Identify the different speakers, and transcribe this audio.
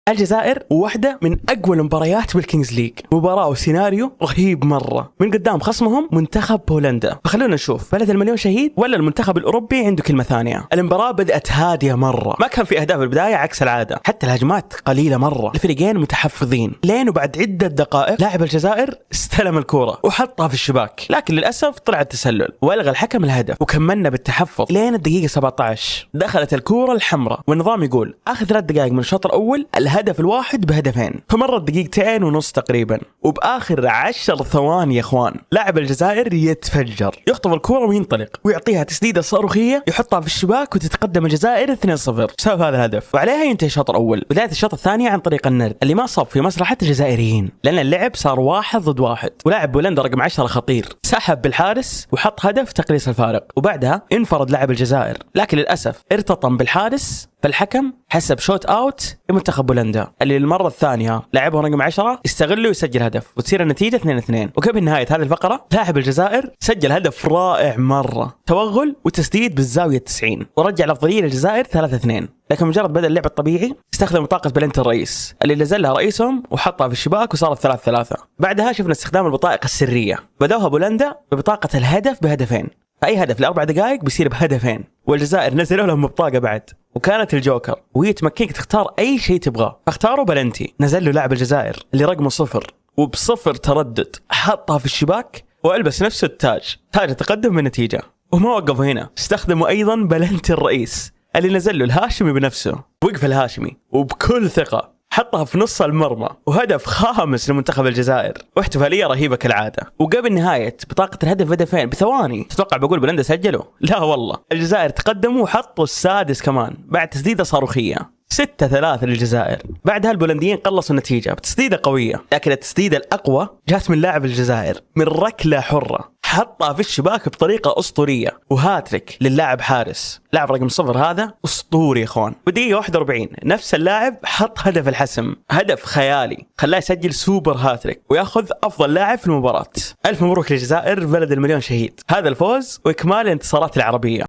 Speaker 1: الجزائر واحدة من أقوى المباريات بالكينجز ليج، مباراة وسيناريو رهيب مرة من قدام خصمهم منتخب بولندا. فخلونا نشوف بلد المليون شهيد ولا المنتخب الأوروبي عنده كلمة ثانية. المباراة بدأت هادية مرة، ما كان في أهداف البداية عكس العادة، حتى الهجمات قليلة مرة، الفريقين متحفظين. لين وبعد عدة دقائق لاعب الجزائر استلم الكرة وحطها في الشباك، لكن للأسف طلع التسلل وألغى الحكم الهدف، وكملنا بالتحفظ لين الدقيقة 17 دخلت الكرة الحمراء، والنظام يقول آخر 3 دقائق من الشوط الأول الهدف الواحد بهدفين، فمرت دقيقتين ونص تقريبا، وبآخر 10 ثواني يا اخوان لاعب الجزائر يتفجر، يخطف الكرة وينطلق ويعطيها تسديدة صاروخية يحطها في الشباك، وتتقدم الجزائر 2-0 بسبب هذا الهدف، وعليها ينتهي الشوط الأول. بداية الشوط الثاني عن طريق النرد اللي ما صاب في مصلحة الجزائريين، لأن اللعب صار 1 ضد 1، ولاعب بولندا رقم 10 خطير سحب بالحارس وحط هدف تقليص الفارق، وبعدها انفرد لاعب الجزائر، لكن للأسف ارتطم بالحارس، فالحكم حسب شوت اوت لمنتخب بولندا اللي للمرة الثانية لاعبه رقم 10 يستغله ويسجل هدف، وتصير النتيجة 2-2. وقبل نهاية هذه الفقرة لاعب الجزائر سجل هدف رائع مرة، توغل وتسديد بالزاوية 90، ورجع الأفضلية للجزائر 3-2. لكن مجرد بدأ اللعب الطبيعي استخدم بطاقة بلنتي الرئيس اللي نزلها رئيسهم وحطها في الشباك، وصارت 3-3. بعدها شفنا استخدام البطائق السرية، بدأوها بولندا ببطاقة الهدف بهدفين، فأي هدف ل4 دقائق بيصير بهدفين، والجزائر نزلوا لهم بطاقة بعد، وكانت الجوكر، وهي تمكنك تختار أي شيء تبغاه، فاختاروا بلنتي. نزل له لاعب الجزائر اللي رقمه 0 وبصفر تردد حطها في الشباك، وألبس نفسه التاج، تاج التقدم بالنتيجة. وما وقفوا هنا، استخدموا أيضا بلنتي الرئيس اللي نزل له الهاشمي بنفسه، وقف الهاشمي وبكل ثقة حطها في نص المرمى، وهدف خامس لمنتخب الجزائر، واحتفالية رهيبة كالعادة. وقبل نهاية بطاقة الهدف هدفين بثواني، تتوقع بقول بولندا سجلوا؟ لا والله، الجزائر تقدموا وحطوا السادس كمان بعد تسديدة صاروخية، 6-3 للجزائر. بعدها البولنديين قلصوا النتيجة بتسديدة قوية، لكن التسديدة الأقوى جات من لاعب الجزائر من ركلة حرة، حطها في الشباك بطريقة أسطورية، وهاتريك للاعب حارس، لاعب رقم 0 هذا أسطوري يا إخوان. بدقيقة 41 نفس اللاعب حط هدف الحسم، هدف خيالي خلاه يسجل سوبر هاتريك ويأخذ أفضل لاعب في المباراة. ألف مبروك للجزائر بلد المليون شهيد، هذا الفوز وإكمال الانتصارات العربية.